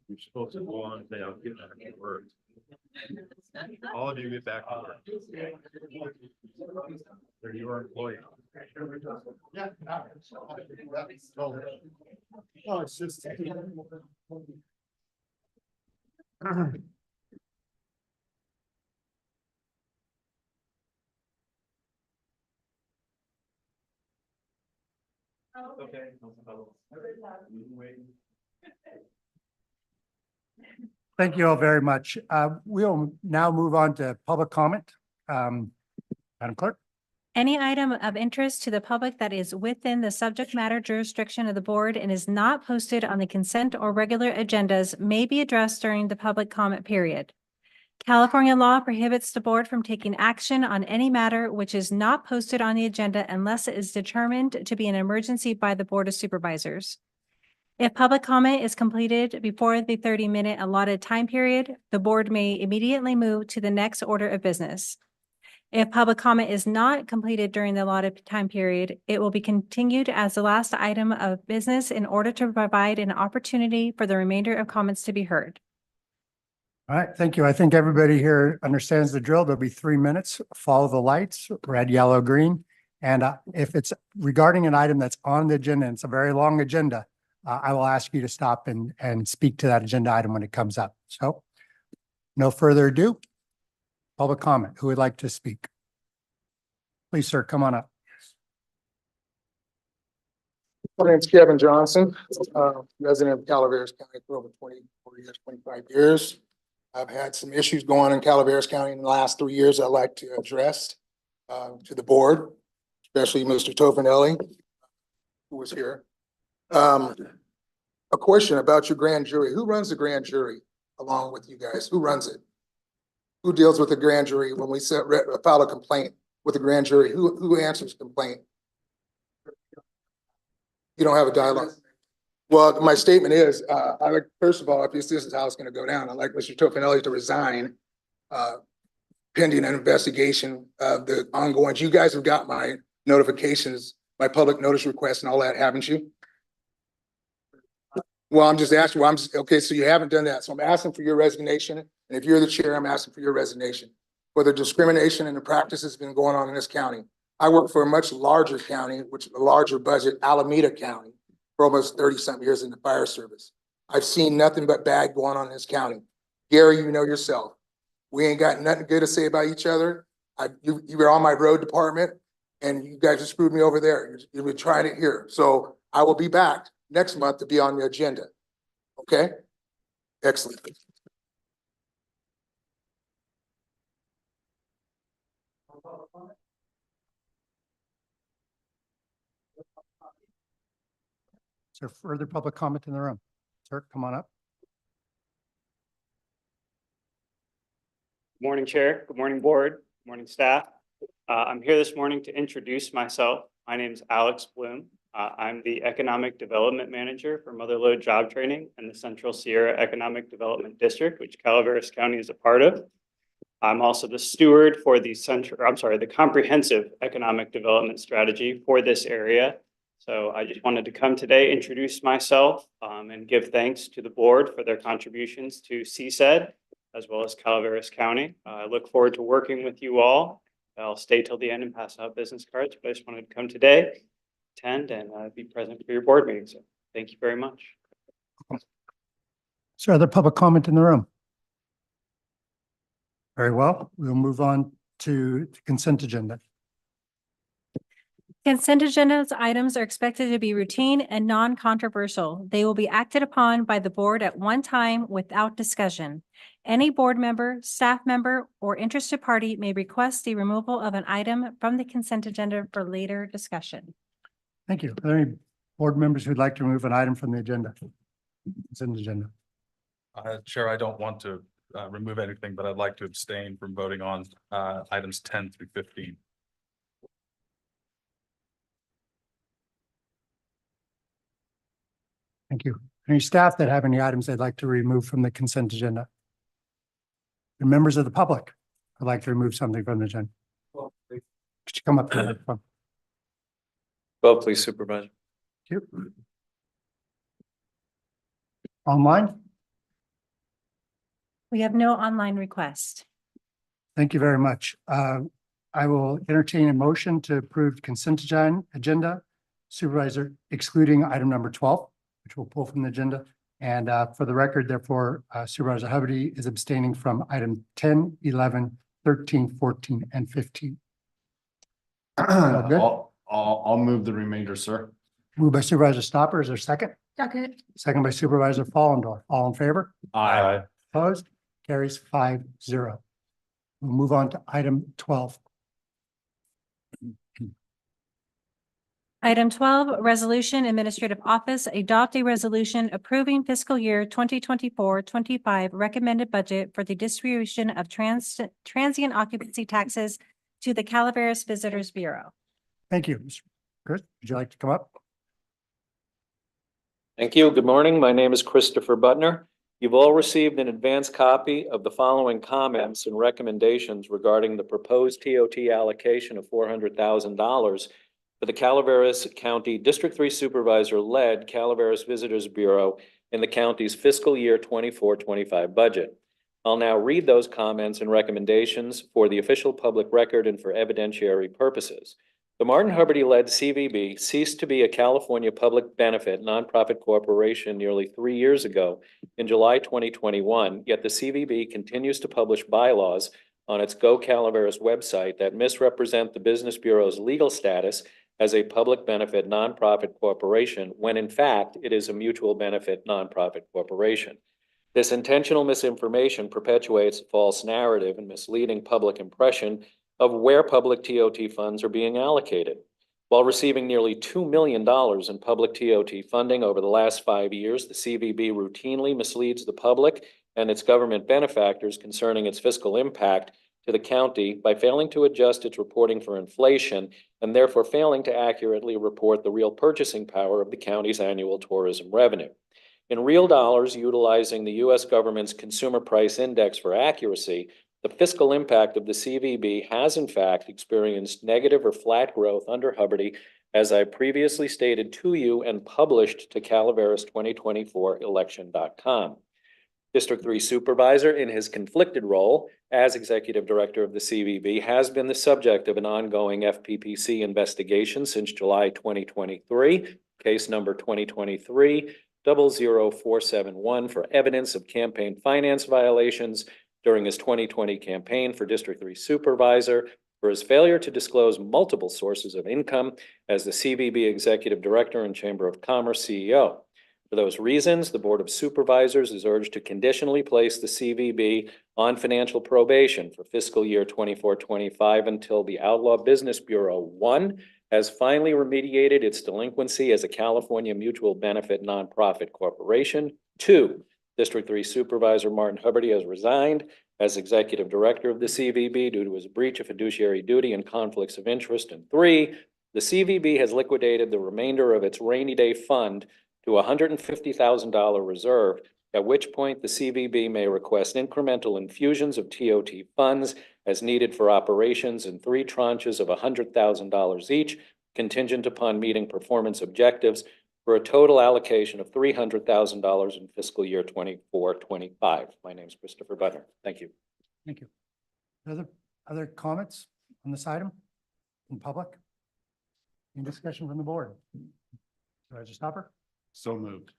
You're supposed to go on and say, I'll get back to work. All of you get back to work. They're your employee. Yeah. Oh, it's just. Okay. Thank you all very much. We'll now move on to public comment. Madam Clerk. Any item of interest to the public that is within the subject matter jurisdiction of the board and is not posted on the consent or regular agendas may be addressed during the public comment period. California law prohibits the board from taking action on any matter which is not posted on the agenda unless it is determined to be an emergency by the Board of Supervisors. If public comment is completed before the 30-minute allotted time period, the board may immediately move to the next order of business. If public comment is not completed during the allotted time period, it will be continued as the last item of business in order to provide an opportunity for the remainder of comments to be heard. All right, thank you. I think everybody here understands the drill. There'll be 3 minutes. Follow the lights, red, yellow, green. And if it's regarding an item that's on the agenda, and it's a very long agenda, I will ask you to stop and speak to that agenda item when it comes up. So no further ado. Public comment. Who would like to speak? Please, sir, come on up. My name's Kevin Johnson, resident of Calaveras County for over 24 years, 25 years. I've had some issues going on in Calaveras County in the last 3 years I'd like to address to the board, especially Mr. Tofinelli, who was here. A question about your grand jury. Who runs the grand jury along with you guys? Who runs it? Who deals with the grand jury when we file a complaint with the grand jury? Who answers the complaint? You don't have a dialogue. Well, my statement is, I like, first of all, if this is how it's going to go down, I'd like Mr. Tofinelli to resign pending an investigation of the ongoing. You guys have got my notifications, my public notice requests and all that, haven't you? Well, I'm just asking, okay, so you haven't done that. So I'm asking for your resignation. And if you're the chair, I'm asking for your resignation. For the discrimination and the practice that's been going on in this county. I work for a much larger county, which is a larger budget, Alameda County, for almost 30-something years in the fire service. I've seen nothing but bad going on in this county. Gary, you know yourself. We ain't got nothing good to say about each other. You were on my road department and you guys just screwed me over there. You've been trying it here. So I will be back next month to be on the agenda. Okay? Excellent. Is there further public comment in the room? Sir, come on up. Good morning, Chair. Good morning, Board. Good morning, staff. I'm here this morning to introduce myself. My name is Alex Bloom. I'm the Economic Development Manager for Motherlode Job Training in the Central Sierra Economic Development District, which Calaveras County is a part of. I'm also the steward for the comprehensive economic development strategy for this area. So I just wanted to come today, introduce myself, and give thanks to the board for their contributions to CSED, as well as Calaveras County. I look forward to working with you all. I'll stay till the end and pass out business cards, but I just wanted to come today, attend, and be present for your board meeting. So thank you very much. Is there other public comment in the room? Very well. We'll move on to the consent agenda. Consent agenda items are expected to be routine and non-controversial. They will be acted upon by the board at one time without discussion. Any board member, staff member, or interested party may request the removal of an item from the consent agenda for later discussion. Thank you. Are there any board members who'd like to remove an item from the agenda? Consent agenda. Chair, I don't want to remove anything, but I'd like to abstain from voting on items 10 through 15. Thank you. Any staff that have any items they'd like to remove from the consent agenda? And members of the public would like to remove something from the agenda? Could you come up to the Vote, please, Supervisor. Thank you. Online? We have no online request. Thank you very much. I will entertain a motion to approve consent agenda. Supervisor excluding item number 12, which we'll pull from the agenda. And for the record, therefore, Supervisor Hubbard is abstaining from item 10, 11, 13, 14, and 15. good? I'll move the remainder, sir. Moved by Supervisor Stopper. Is there a second? Second. Second by Supervisor Fallendorf. All in favor? Aye. Opposed? Carries 5-0. We'll move on to item 12. Item 12, Resolution Administrative Office, adopt a resolution approving fiscal year 2024-25 recommended budget for the distribution of transient occupancy taxes to the Calaveras Visitors Bureau. Thank you. Mr. Chris, would you like to come up? Thank you. Good morning. My name is Christopher Butner. You've all received an advance copy of the following comments and recommendations regarding the proposed TOT allocation of $400,000 for the Calaveras County District 3 Supervisor-led Calaveras Visitors Bureau in the county's fiscal year 24-25 budget. I'll now read those comments and recommendations for the official public record and for evidentiary purposes. The Martin Hubbard-led CVB ceased to be a California public benefit nonprofit corporation nearly 3 years ago in July 2021, yet the CVB continues to publish bylaws on its Go Calaveras website that misrepresent the Business Bureau's legal status as a public benefit nonprofit corporation, when in fact it is a mutual benefit nonprofit corporation. This intentional misinformation perpetuates a false narrative and misleading public impression of where public TOT funds are being allocated. While receiving nearly $2 million in public TOT funding over the last 5 years, the CVB routinely misleads the public and its government benefactors concerning its fiscal impact to the county by failing to adjust its reporting for inflation and therefore failing to accurately report the real purchasing power of the county's annual tourism revenue. In real dollars, utilizing the U.S. government's Consumer Price Index for accuracy, the fiscal impact of the CVB has in fact experienced negative or flat growth under Hubbard, as I previously stated to you and published to Calaveras2024election.com. District 3 Supervisor, in his conflicted role as Executive Director of the CVB, has been the subject of an ongoing FPPC investigation since July 2023, case number 2023-00471 for evidence of campaign finance violations during his 2020 campaign for District 3 Supervisor for his failure to disclose multiple sources of income as the CVB Executive Director and Chamber of Commerce CEO. For those reasons, the Board of Supervisors is urged to conditionally place the CVB on financial probation for fiscal year 24-25 until the Outlaw Business Bureau, 1, has finally remediated its delinquency as a California mutual benefit nonprofit corporation, 2, District 3 Supervisor Martin Hubbard has resigned as Executive Director of the CVB due to his breach of fiduciary duty and conflicts of interest, and 3, the CVB has liquidated the remainder of its rainy day fund to a $150,000 reserve, at which point the CVB may request incremental infusions of TOT funds as needed for operations in 3 tranches of $100,000 each, contingent upon meeting performance objectives, for a total allocation of $300,000 in fiscal year 24-25. My name is Christopher Butner. Thank you. Thank you. Other comments on this item in public? Any discussion from the board? Supervisor Stopper? So moved.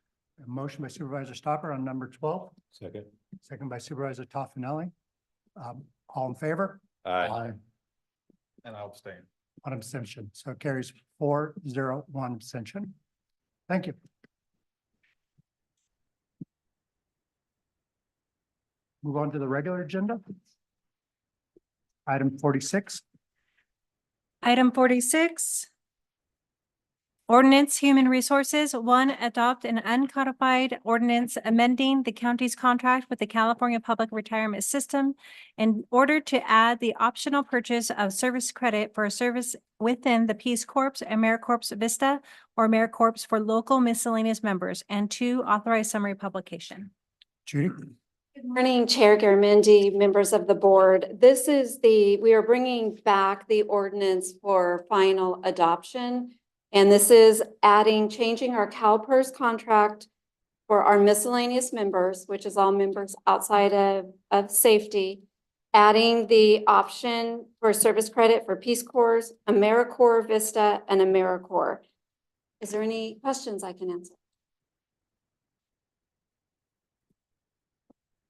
A motion by Supervisor Stopper on number 12, Second. second by Supervisor Toffenelli. All in favor? Aye. And I'll abstain. One abstention. So it carries 4-0, 1 abstention. Thank you. Move on to the regular agenda. Item 46. Item 46. Ordinance Human Resources, 1, adopt an uncodified ordinance amending the county's contract with the California Public Retirement System in order to add the optional purchase of service credit for a service within the Peace Corps, AmeriCorps Vista, or AmeriCorps for local miscellaneous members, and 2, authorize summary publication. Judy? Good morning, Chair Garamendi, members of the board. We are bringing back the ordinance for final adoption. And this is changing our CalPERS contract for our miscellaneous members, which is all members outside of safety, adding the option for service credit for Peace Corps, AmeriCorps, Vista, and AmeriCorps. Is there any questions I can answer?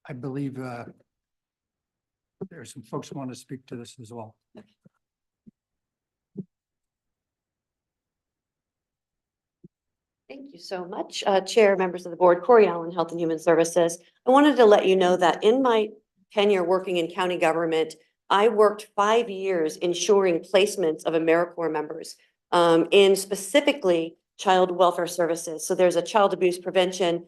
I believe there are some folks who want to speak to this as well. Thank you so much, Chair, members of the board, Corey Allen, Health and Human Services. I wanted to let you know that in my tenure working in county government, I worked 5 years ensuring placements of AmeriCorps members in specifically child welfare services. So there's a child abuse prevention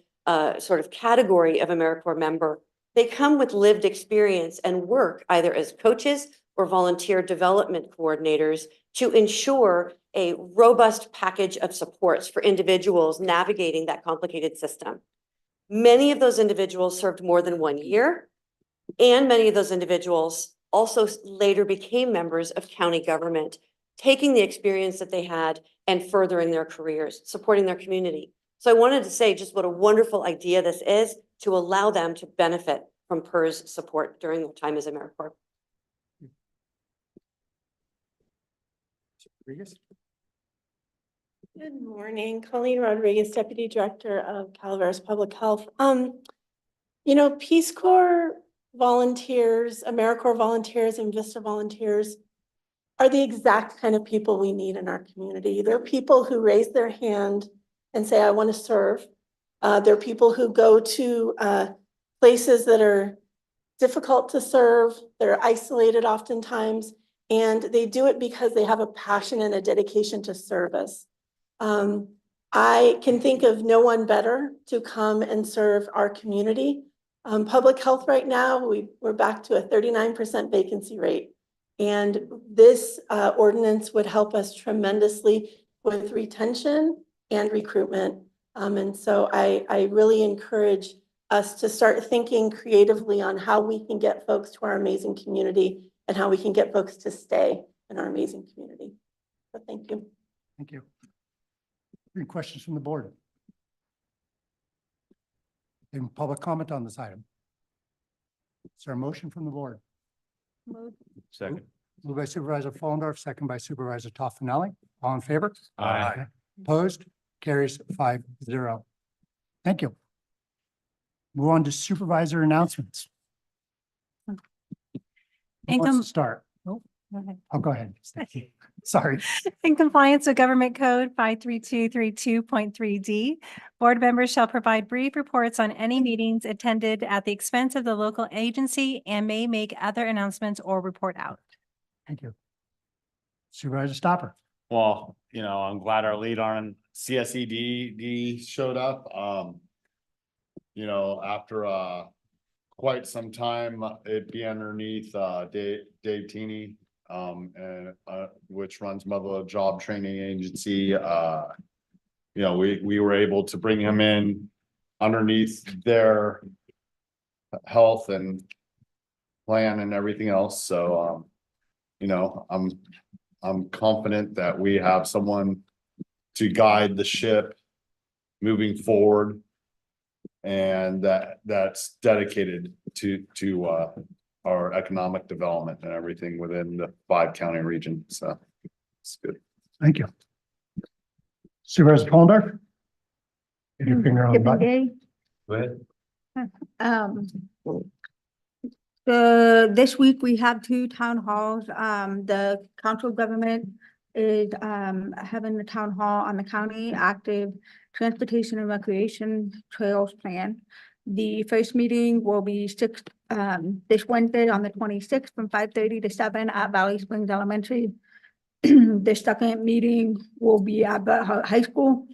sort of category of AmeriCorps member. They come with lived experience and work either as coaches or volunteer development coordinators to ensure a robust package of supports for individuals navigating that complicated system. Many of those individuals served more than 1 year, and many of those individuals also later became members of county government, taking the experience that they had and furthering their careers, supporting their community. So I wanted to say just what a wonderful idea this is to allow them to benefit from PERS support during their time as AmeriCorps. Good morning, Colleen Rodriguez, Deputy Director of Calaveras Public Health. You know, Peace Corps volunteers, AmeriCorps volunteers, and Vista volunteers are the exact kind of people we need in our community. They're people who raise their hand and say, I want to serve. They're people who go to places that are difficult to serve. They're isolated oftentimes, and they do it because they have a passion and a dedication to service. I can think of no one better to come and serve our community. Public health right now, we're back to a 39% vacancy rate. And this ordinance would help us tremendously with retention and recruitment. And so I really encourage us to start thinking creatively on how we can get folks to our amazing community and how we can get folks to stay in our amazing community. So thank you. Thank you. Any questions from the board? Any public comment on this item? Is there a motion from the board? Second. Moved by Supervisor Fullendorf, second by Supervisor Toffenelli. All in favor? Aye. Opposed? Carries 5-0. Thank you. Move on to supervisor announcements. Who wants to start? Go ahead. Oh, go ahead. Sorry. In compliance with Government Code 53232.3D, board members shall provide brief reports on any meetings attended at the expense of the local agency and may make other announcements or report out. Thank you. Supervisor Stopper. Well, you know, I'm glad our lead on CSED showed up. You know, after quite some time, it be underneath Dave Teeney, and which runs Mother Job Training Agency. You know, we were able to bring him in underneath their health and plan and everything else. So, you know, I'm confident that we have someone to guide the ship moving forward, and that's dedicated to our economic development and everything within the 5-county region. So it's good. Thank you. Supervisor Fullendorf. Get your finger on the button. Go ahead. This week we have 2 town halls. The council of government is having a town hall on the county active transportation and recreation trails plan. The first meeting will be this Wednesday on the 26th from 5:30 to 7 at Valley Springs Elementary. The second meeting will be at the high school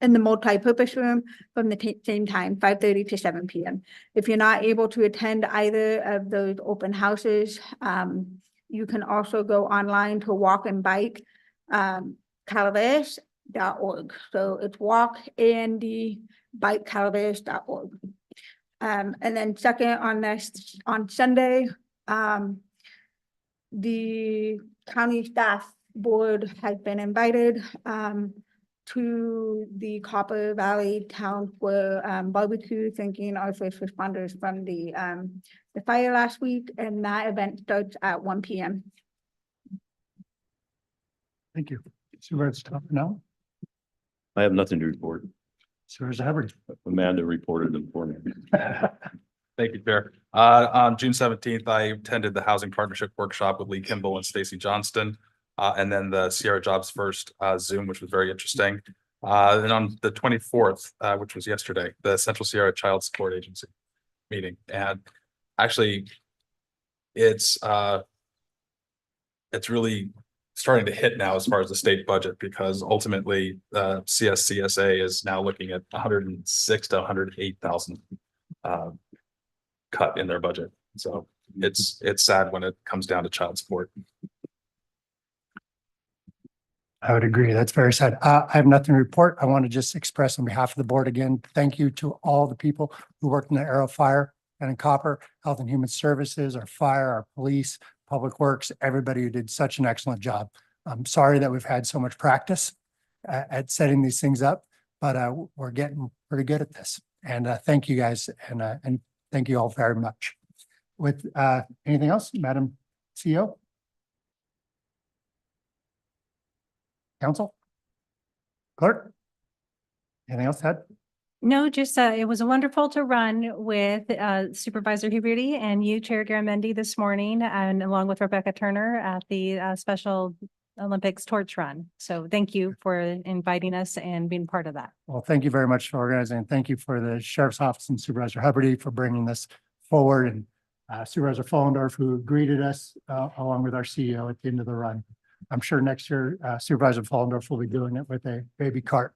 in the multi-purpose room from the same time, 5:30 to 7 p.m. If you're not able to attend either of those open houses, you can also go online to walk and bike Calaveras.org. So it's walkandbikecalaveras.org. And then second on Sunday, the county staff board has been invited to the Copper Valley Town for barbecue, thanking our first responders from the fire last week, and that event starts at 1 p.m. Thank you. Supervisor Toffenali, I have nothing to report. Supervisor Hubbard. Amanda reported it for me. Thank you, Chair. On June 17th, I attended the Housing Partnership Workshop with Lee Kimball and Stacy Johnston. And then the Sierra Jobs First Zoom, which was very interesting. And on the 24th, which was yesterday, the Central Sierra Child Support Agency meeting. And actually, it's really starting to hit now as far as the state budget, because ultimately CSCSA is now looking at 106 to 108,000 cut in their budget. So it's sad when it comes down to child support. I would agree. That's very sad. I have nothing to report. I want to just express on behalf of the board again, thank you to all the people who worked in the Arrow Fire and in Copper, Health and Human Services, our fire, our police, Public Works, everybody who did such an excellent job. I'm sorry that we've had so much practice at setting these things up, but we're getting pretty good at this. And thank you guys, and thank you all very much. With anything else, Madam CEO? Council? Clerk? Anything else, Ted? No, just, it was wonderful to run with Supervisor Huberty and you, Chair Garamendi, this morning, and along with Rebecca Turner at the Special Olympics Torch Run. So thank you for inviting us and being part of that. Well, thank you very much for organizing. And thank you for the Sheriff's Office and Supervisor Huberty for bringing this forward, and Supervisor Follendorf, who greeted us along with our CEO at the end of the run. I'm sure next year Supervisor Follendorf will be doing it with a baby cart.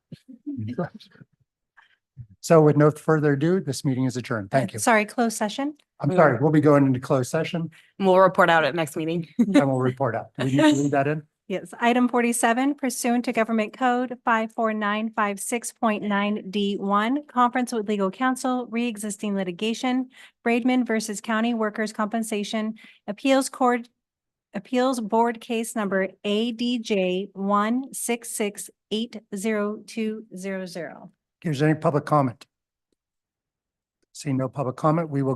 So with no further ado, this meeting is adjourned. Thank you. Sorry, closed session. I'm sorry, we'll be going into closed session We'll report out at next meeting. and we'll report out. Do we need to leave that in? Yes, item 47 pursuant to Government Code 54956.9D1, conference with legal counsel, re-existing litigation, Braidman versus County Workers' Compensation, Appeals Board Case Number ADJ 166-80200. Is there any public comment? Seeing no public comment, we will